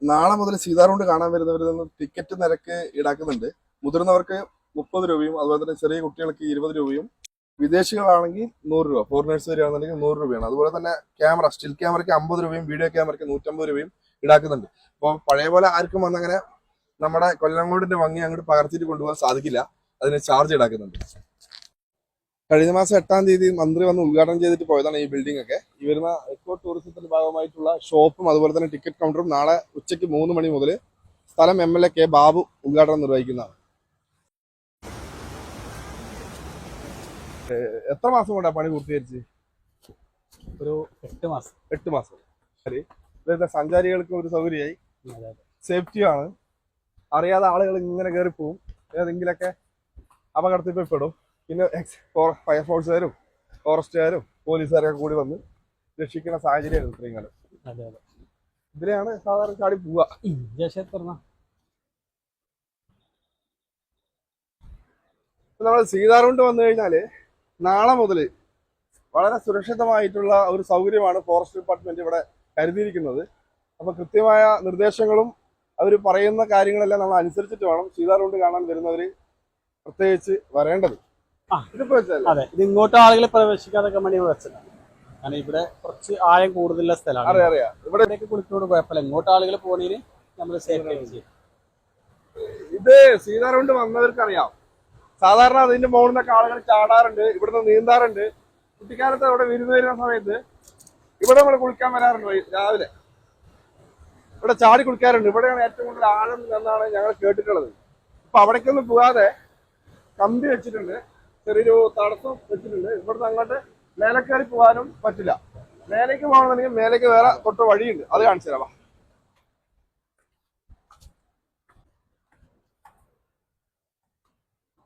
നാളെ മുതൽ സീതാർകുണ്ട് കാണാൻ വരുന്നവരിൽ നിന്ന് ടിക്കറ്റ് നിരക്ക് ഈടാക്കുന്നുണ്ട്. മുതിർന്നവർക്ക് 30 രൂപയും അതുപോലെ തന്നെ ചെറിയ കുട്ടികൾക്ക് 20 രൂപയും, വിദേശികളാണെങ്കിൽ 100 രൂപ, ഫോറിനേഴ്സ് വരികയാണെന്നുണ്ടെങ്കിൽ 100 രൂപയാണ്. അതുപോലെ തന്നെ ക്യാമറ, സ്റ്റിൽ ക്യാമറയ്ക്ക് 50 രൂപയും വീഡിയോ ക്യാമറയ്ക്ക് 150 രൂപയും ഈടാക്കുന്നുണ്ട്. അപ്പോൾ പഴയ പോലെ ആർക്കും വന്നങ്ങനെ നമ്മുടെ കൊല്ലങ്കോടിന്റെ ഭംഗി അങ്ങോട്ട് പകർത്തിയിട്ട് കൊണ്ടുപോകാൻ സാധിക്കില്ല. അതിന് ചാർജ് ഈടാക്കുന്നുണ്ട്. കഴിഞ്ഞ മാസം 8-ാം തീയതി മന്ത്രി വന്ന് ഉദ്ഘാടനം ചെയ്തിട്ട് പോയതാണ് ഈ ബിൽഡിംഗ് ഒക്കെ. ഈ വരുന്ന എക്കോ ടൂറിസത്തിന്റെ ഭാഗമായിട്ടുള്ള ഷോപ്പും അതുപോലെ തന്നെ ടിക്കറ്റ് കൗണ്ടറും നാളെ ഉച്ചയ്ക്ക് 3 മണി മുതൽ സ്ഥലം MLA കെ ബാബു ഉദ്ഘാടനം നിർവഹിക്കുന്നതാണ്. എത്ര മാസം കൊണ്ടാ പണി പൂർത്തീകരിച്ച്? ഒരു 8 മാസം. 8 മാസം. സഞ്ചാരികൾക്ക് ഒരു സൗകര്യമായി, സേഫ്റ്റിയാണ്. അറിയാതെ ആളുകൾ ഇങ്ങനെ കയറിപ്പോവും, ഏതെങ്കിലൊക്കെ അപകടത്തിൽ പെടും. പിന്നെ ഫയർഫോഴ്സുകാരും ഫോറസ്റ്റുകാരും പോലീസുകാരൊക്കെ കൂടി വന്ന് രക്ഷിക്കുന്ന സാഹചര്യമാണ് ഇത്രയും കാലം. ഇതിലെയാണ് സാധാരണ ചാടി പോവുക. നമ്മൾ സീതാർകുണ്ട് വന്നു കഴിഞ്ഞാല് നാളെ മുതൽ വളരെ സുരക്ഷിതമായിട്ടുള്ള ഒരു സൗകര്യമാണ് ഫോറസ്റ്റ് ഡിപ്പാർട്ട്മെന്റ് ഇവിടെ കരുതിയിരിക്കുന്നത്. അപ്പൊ കൃത്യമായ നിർദ്ദേശങ്ങളും അവർ പറയുന്ന കാര്യങ്ങളെല്ലാം നമ്മൾ അനുസരിച്ചിട്ട് വേണം സീതാർകുണ്ട് കാണാൻ വരുന്നവര് പ്രത്യേകിച്ച് വരേണ്ടത്. അതെ, ഇത് ഇങ്ങോട്ട് ആളുകൾ പ്രവേശിക്കാതൊക്കെ വേണ്ടി വെച്ചതാണ്. കാരണം ഇവിടെ കുറച്ച് ആഴം കൂടുതലുള്ള സ്ഥലമാണ്. അറിയാം, ഇവിടേക്ക് കുളിക്കോട് കുഴപ്പമില്ല. ഇങ്ങോട്ട് ആളുകൾ പോകുന്നതിന് നമ്മൾ സേഫ് ചെയ്യും. ഇത് സീതാർകുണ്ട് വന്നവർക്ക് അറിയാം. സാധാരണ അതിന്റെ മുകളിൽ നിന്നൊക്കെ ആളുകൾ ചാടാറുണ്ട്, ഇവിടുന്ന് നീന്താറുണ്ട്. കുട്ടിക്കാലത്ത് അവിടെ വിരുന്ന് വരുന്ന സമയത്ത് ഇവിടെ നമ്മൾ കുളിക്കാൻ വരാറുണ്ട്. രാവിലെ ഇവിടെ ചാടി കുളിക്കാറുണ്ട്. ഇവിടെയാണ് ഏറ്റവും കൂടുതൽ ആഴം എന്നാണ് ഞങ്ങൾ കേട്ടിട്ടുള്ളത്. ഇപ്പൊ അവിടേക്കൊന്നും പോകാതെ കമ്പി വെച്ചിട്ടുണ്ട്, ചെറിയൊരു തടസ്സം വെച്ചിട്ടുണ്ട്. ഇവിടുന്ന് അങ്ങോട്ട് മേലെ കയറി പോകാനും പറ്റില്ല. മേലേക്ക് പോകണമെന്നുണ്ടെങ്കിൽ മേലേക്ക് വേറെ തൊട്ട് വഴിയുണ്ട്, അത് കാണിച്ചു തരാം.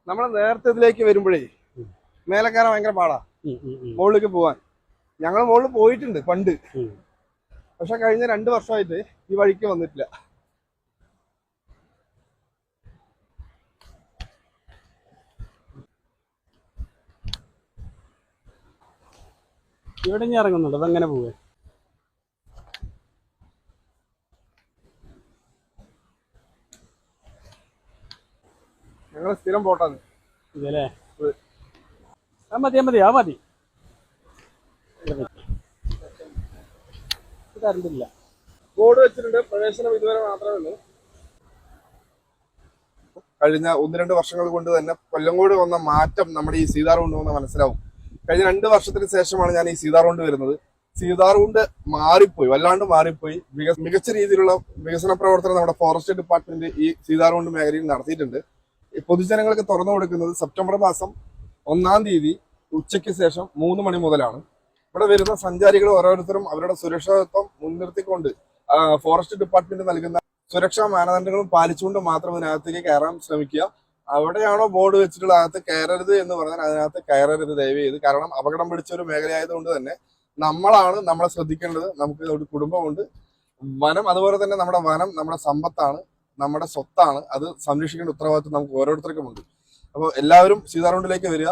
നമ്മൾ നേരത്തെ ഇതിലേക്ക് വരുമ്പോഴേ മേലെ കയറാൻ ഭയങ്കര പാടാ, മുകളിലേക്ക് പോവാൻ. ഞങ്ങൾ മുകളിൽ പോയിട്ടുണ്ട് പണ്ട്, പക്ഷെ കഴിഞ്ഞ 2 വർഷമായിട്ട് ഈ വഴിക്ക് വന്നിട്ടില്ല. ഇവിടെ ഇനി ഇറങ്ങുന്നുണ്ട്, അതെങ്ങനെ പോവേ? ഞങ്ങൾ സ്ഥിരം പോട്ടാണ് ഇതല്ലേ? മതി ആ മതി. കറണ്ടില്ല. ബോർഡ് വെച്ചിട്ടുണ്ട്, പ്രവേശനം ഇതുവരെ മാത്രമേ ഉള്ളൂ. കഴിഞ്ഞ 1-2 വർഷങ്ങൾ കൊണ്ട് തന്നെ കൊല്ലങ്കോട് വന്ന മാറ്റം നമ്മുടെ ഈ സീതാർകുണ്ട് വന്ന് മനസ്സിലാവും. കഴിഞ്ഞ 2 വർഷത്തിന് ശേഷമാണ് ഞാൻ ഈ സീതാർകുണ്ട് വരുന്നത്. സീതാർകുണ്ട് മാറിപ്പോയി, വല്ലാണ്ട് മാറിപ്പോയി. മികച്ച രീതിയിലുള്ള വികസന പ്രവർത്തനം നമ്മുടെ ഫോറസ്റ്റ് ഡിപ്പാർട്ട്മെന്റ് ഈ സീതാർകുണ്ട് മേഖലയിൽ നടത്തിയിട്ടുണ്ട്. പൊതുജനങ്ങൾക്ക് തുറന്നു കൊടുക്കുന്നത് സെപ്റ്റംബർ മാസം 1-ാം തീയതി ഉച്ചയ്ക്ക് ശേഷം 3 മണി മുതലാണ്. ഇവിടെ വരുന്ന സഞ്ചാരികൾ ഓരോരുത്തരും അവരുടെ സുരക്ഷിതത്വം മുൻനിർത്തിക്കൊണ്ട് ഫോറസ്റ്റ് ഡിപ്പാർട്ട്മെന്റ് നൽകുന്ന സുരക്ഷാ മാനദണ്ഡങ്ങളും പാലിച്ചുകൊണ്ട് മാത്രം ഇതിനകത്തേക്ക് കയറാൻ ശ്രമിക്കുക. അവിടെയാണോ ബോർഡ് വെച്ചിട്ടുള്ള അകത്ത് കയറരുത് എന്ന് പറഞ്ഞാൽ അതിനകത്ത് കയറരുത് ദയവ് ചെയ്ത്. കാരണം അപകടം പിടിച്ച ഒരു മേഖലയായതുകൊണ്ട് തന്നെ നമ്മളാണ് നമ്മളെ ശ്രദ്ധിക്കേണ്ടത്. നമുക്ക് ഒരു കുടുംബമുണ്ട്. വനം അതുപോലെ തന്നെ നമ്മുടെ വനം നമ്മുടെ സമ്പത്താണ്, നമ്മുടെ സ്വത്താണ്. അത് സംരക്ഷിക്കേണ്ട ഉത്തരവാദിത്വം നമുക്ക് ഓരോരുത്തർക്കും ഉണ്ട്. അപ്പോൾ എല്ലാവരും സീതാർകുണ്ടിലേക്ക് വരിക.